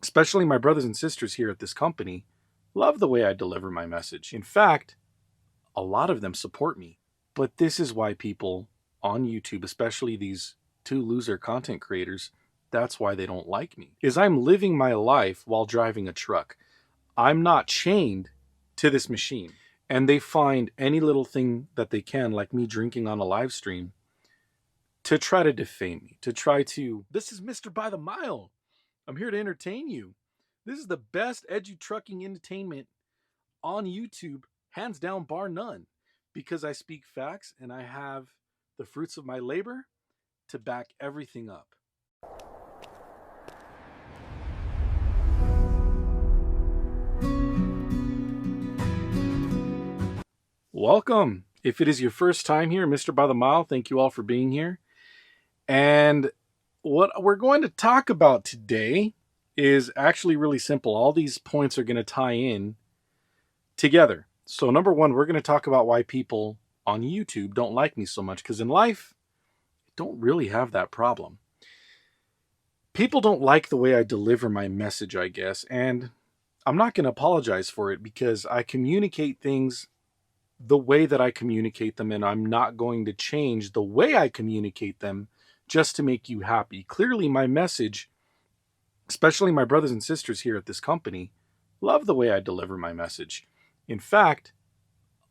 especially my brothers and sisters here at this company, love the way I deliver my message. In fact, a lot of them support me. But this is why people on YouTube, especially these two loser content creators, that's why they don't like me. Is I'm living my life while driving a truck. I'm not chained to this machine. And they find any little thing that they can, like me drinking on a live stream, to try to defame me, to try to, this is Mr. By the Mile. I'm here to entertain you. This is the best edu trucking entertainment on YouTube, hands down, bar none, because I speak facts and I have the fruits of my labor to back everything up. Welcome. If it is your first time here, Mr. By the Mile, thank you all for being here. And what we're going to talk about today is actually really simple. All these points are going to tie in together. So number one, we're going to talk about why people on YouTube don't like me so much, because in life, I don't really have that problem. People don't like the way I deliver my message, I guess, and I'm not going to apologize for it because I communicate things the way that I communicate them, and I'm not going to change the way I communicate them just to make you happy. Clearly, my message, especially my brothers and sisters here at this company, love the way I deliver my message. In fact,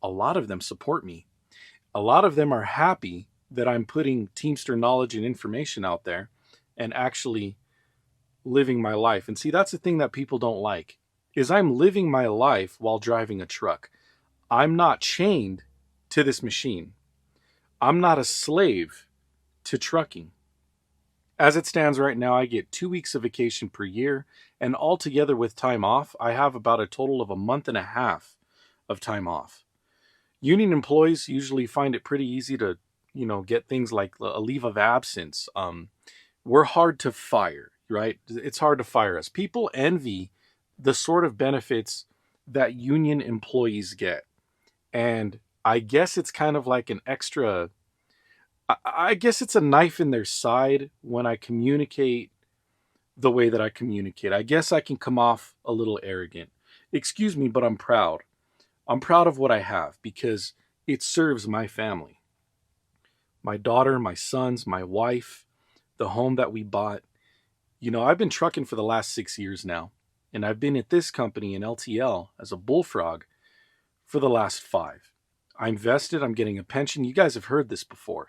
a lot of them support me. A lot of them are happy that I'm putting Teamster knowledge and information out there and actually living my life. And see, that's the thing that people don't like, is I'm living my life while driving a truck. I'm not chained to this machine. I'm not a slave to trucking. As it stands right now, I get 2 weeks of vacation per year, and altogether with time off, I have about a total of a month and a half of time off. Union employees usually find it pretty easy to, get things like a leave of absence. We're hard to fire, right? It's hard to fire us. People envy the sort of benefits that union employees get. And I guess it's kind of like an extra, I guess it's a knife in their side when I communicate the way that I communicate. I guess I can come off a little arrogant. Excuse me, but I'm proud. I'm proud of what I have because it serves my family. My daughter, my sons, my wife, the home that we bought. I've been trucking for the last 6 years now, and I've been at this company in LTL as a bullfrog for the last 5. I'm vested, I'm getting a pension. You guys have heard this before.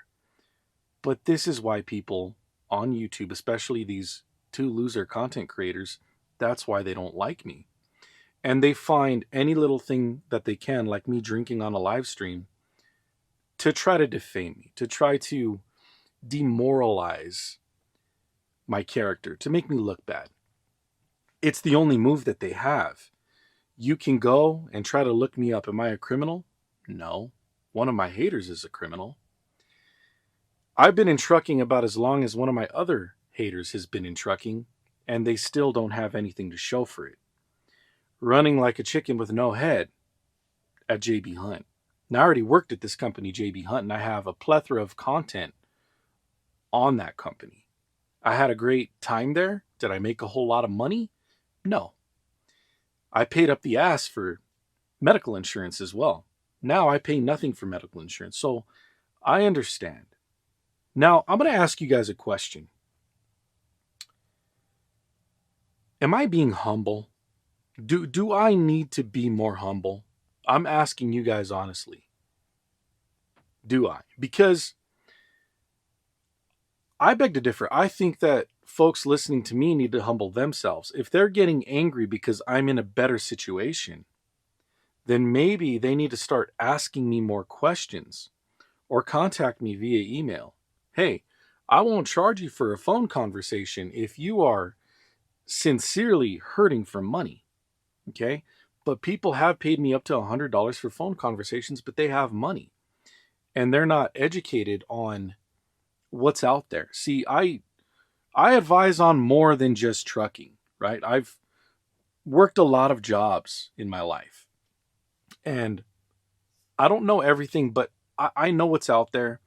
But this is why people on YouTube, especially these two loser content creators, that's why they don't like me. And they find any little thing that they can, like me drinking on a live stream, to try to defame me, to try to demoralize my character, to make me look bad. It's the only move that they have. You can go and try to look me up. Am I a criminal? No. One of my haters is a criminal. I've been in trucking about as long as one of my other haters has been in trucking, and they still don't have anything to show for it. Running like a chicken with no head at JB Hunt. Now, I already worked at this company, JB Hunt, and I have a plethora of content on that company. I had a great time there. Did I make a whole lot of money? No. I paid up the ass for medical insurance as well. Now I pay nothing for medical insurance. So I understand. Now I'm going to ask you guys a question. Am I being humble? Do I need to be more humble? I'm asking you guys honestly. Do I? Because I beg to differ. I think that folks listening to me need to humble themselves. If they're getting angry because I'm in a better situation, then maybe they need to start asking me more questions or contact me via email. Hey, I won't charge you for a phone conversation if you are sincerely hurting for money. Okay? But people have paid me up to $100 for phone conversations, but they have money and they're not educated on what's out there. See, I advise on more than just trucking, right? I've worked a lot of jobs in my life. And I don't know everything, but I know what's out there.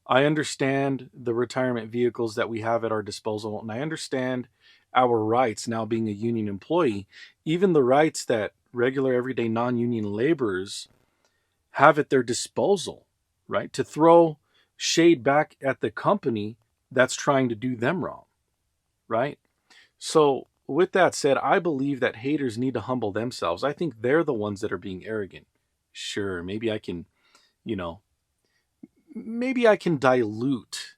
I understand the retirement vehicles that we have at our disposal, and I understand our rights now being a union employee, even the rights that regular everyday non-union laborers have at their disposal, right? To throw shade back at the company that's trying to do them wrong, right? So, with that said, I believe that haters need to humble themselves. I think they're the ones that are being arrogant. Sure, maybe I can, you know, maybe I can dilute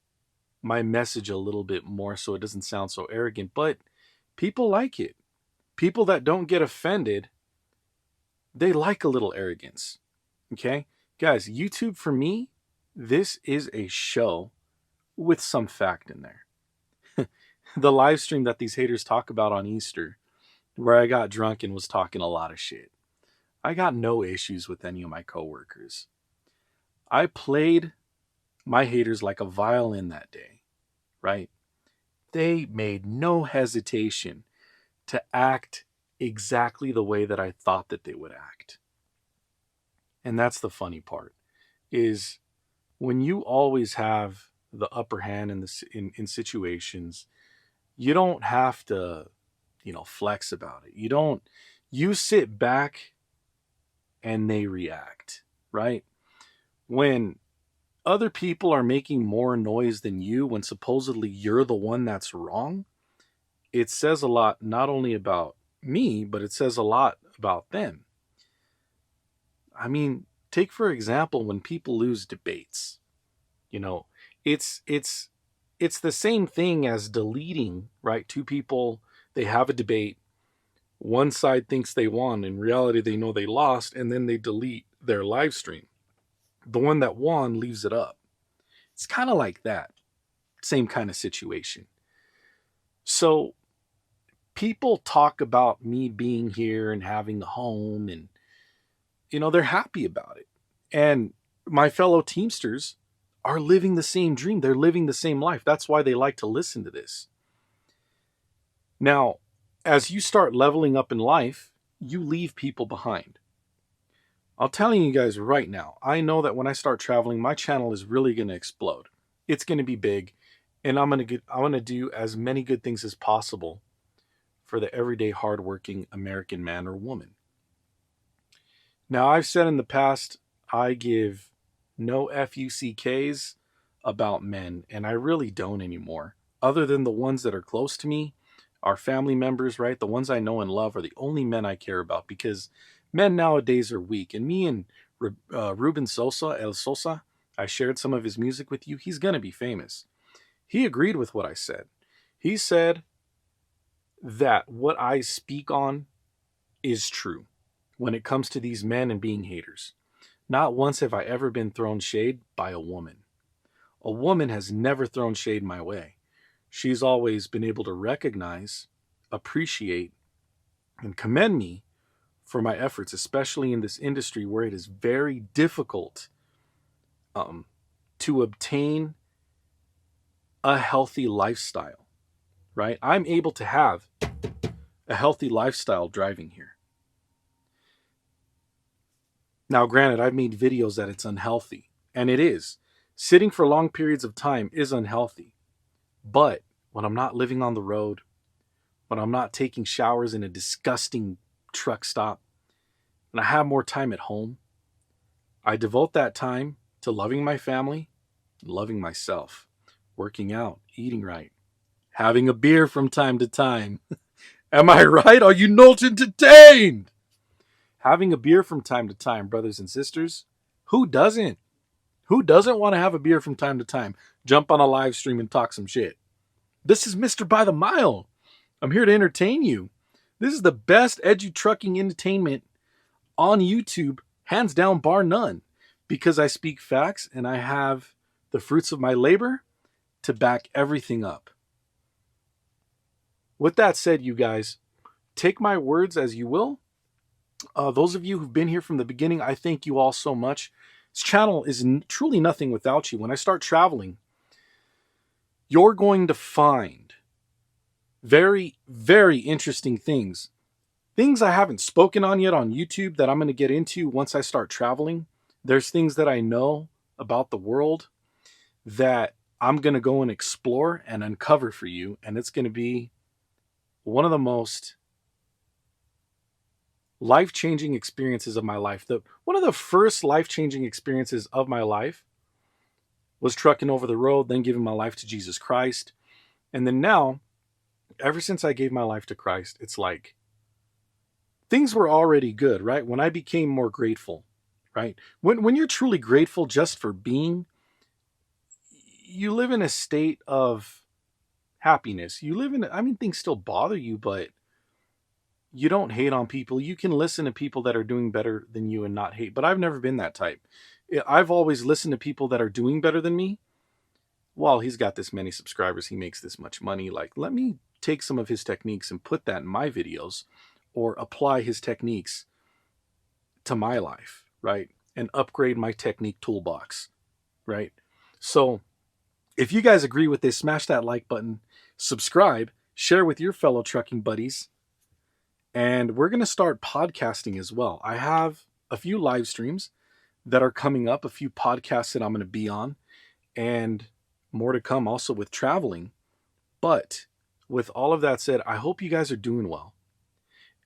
my message a little bit more so it doesn't sound so arrogant, but people like it. People that don't get offended, they like a little arrogance. Okay? Guys, YouTube for me, this is a show with some fact in there. The live stream that these haters talk about on Easter, where I got drunk and was talking a lot of shit. I got no issues with any of my coworkers. I played my haters like a violin that day, right? They made no hesitation to act exactly the way that I thought that they would act. And that's the funny part, is when you always have the upper hand in situations, you don't have to, flex about it. You sit back and they react, right? When other people are making more noise than you when supposedly you're the one that's wrong, it says a lot not only about me, but it says a lot about them. I mean, take for example when people lose debates. You know, it's the same thing as deleting, right? Two people, they have a debate. One side thinks they won. In reality, they know they lost, and then they delete their live stream. The one that won leaves it up. It's kind of like that. Same kind of situation. So people talk about me being here and having a home, and, they're happy about it. And my fellow Teamsters are living the same dream. They're living the same life. That's why they like to listen to this. Now, as you start leveling up in life, you leave people behind. I'll tell you guys right now, I know that when I start traveling, my channel is really going to explode. It's going to be big, and I want to do as many good things as possible for the everyday hardworking American man or woman. Now, I've said in the past, I give no FUCKs about men, and I really don't anymore. Other than the ones that are close to me, our family members, right? The ones I know and love are the only men I care about, because men nowadays are weak. And me and Ruben Sosa, El Sosa, I shared some of his music with you. He's going to be famous. He agreed with what I said. He said that what I speak on is true when it comes to these men and being haters. Not once have I ever been thrown shade by a woman. A woman has never thrown shade my way. She's always been able to recognize, appreciate, and commend me for my efforts, especially in this industry where it is very difficult to obtain a healthy lifestyle, right? I'm able to have a healthy lifestyle driving here. Now, granted, I've made videos that it's unhealthy, and it is. Sitting for long periods of time is unhealthy. But when I'm not living on the road, when I'm not taking showers in a disgusting truck stop, and I have more time at home, I devote that time to loving my family, loving myself, working out, eating right, having a beer from time to time. Am I right? Are you not entertained? Having a beer from time to time, brothers and sisters. Who doesn't? Who doesn't want to have a beer from time to time? Jump on a live stream and talk some shit. This is Mr. By the Mile. I'm here to entertain you. This is the best edu-trucking entertainment on YouTube, hands down, bar none, because I speak facts and I have the fruits of my labor to back everything up. With that said, you guys, take my words as you will. Those of you who've been here from the beginning, I thank you all so much. This channel is truly nothing without you. When I start traveling, you're going to find very, very interesting things. Things I haven't spoken on yet on YouTube that I'm going to get into once I start traveling. There's things that I know about the world that I'm going to go and explore and uncover for you. And it's going to be one of the most life-changing experiences of my life. One of the first life-changing experiences of my life was trucking over the road, then giving my life to Jesus Christ. And then now, ever since I gave my life to Christ, it's like things were already good, right? When I became more grateful, right? When you're truly grateful just for being, you live in a state of happiness. You live in, I mean, things still bother you, but you don't hate on people. You can listen to people that are doing better than you and not hate. But I've never been that type. I've always listened to people that are doing better than me. Well, he's got this many subscribers, he makes this much money. Like, let me take some of his techniques and put that in my videos, or apply his techniques to my life, right? And upgrade my technique toolbox, right? So if you guys agree with this, smash that like button, subscribe, share with your fellow trucking buddies. And we're going to start podcasting as well. I have a few live streams that are coming up, a few podcasts that I'm going to be on, and more to come also with traveling. But with all of that said, I hope you guys are doing well.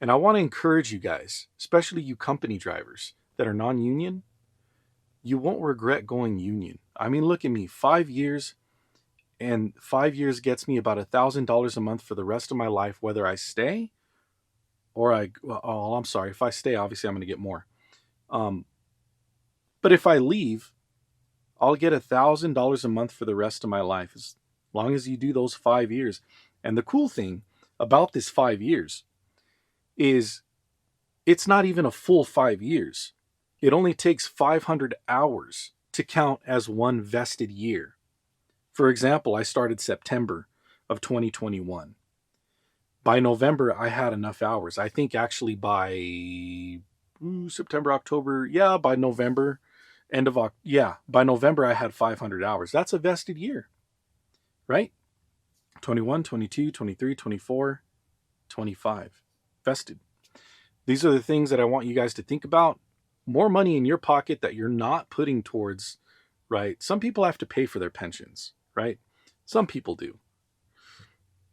And I want to encourage you guys, especially you company drivers that are non-union, you won't regret going union. I mean, look at me, 5 years, and 5 years gets me about $1,000 a month for the rest of my life, whether I stay or I'm sorry, if I stay, obviously I'm going to get more. But if I leave, I'll get $1,000 a month for the rest of my life, as long as you do those 5 years. And the cool thing about this 5 years is it's not even a full 5 years. It only takes 500 hours to count as one vested year. For example, I started September of 2021. By November, I had enough hours. I think actually by September, October, by November, by November, I had 500 hours. That's a vested year, right? 21, 22, 23, 24, 25. Vested. These are the things that I want you guys to think about. More money in your pocket that you're not putting towards, right? Some people have to pay for their pensions, right? Some people do.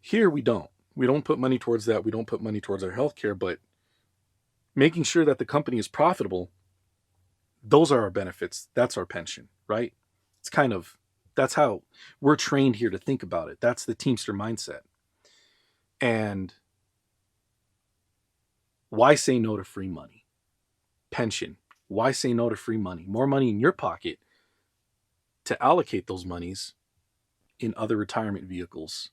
Here we don't. We don't put money towards that. We don't put money towards our healthcare, but making sure that the company is profitable, those are our benefits. That's our pension, right? It's that's how we're trained here to think about it. That's the Teamster mindset. And why say no to free money? Pension. Why say no to free money? More money in your pocket to allocate those monies in other retirement vehicles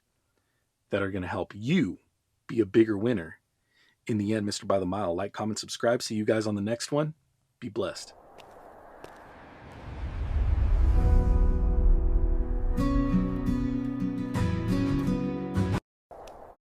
that are going to help you be a bigger winner in the end. Mr. By the Mile. Like, comment, subscribe. See you guys on the next one. Be blessed.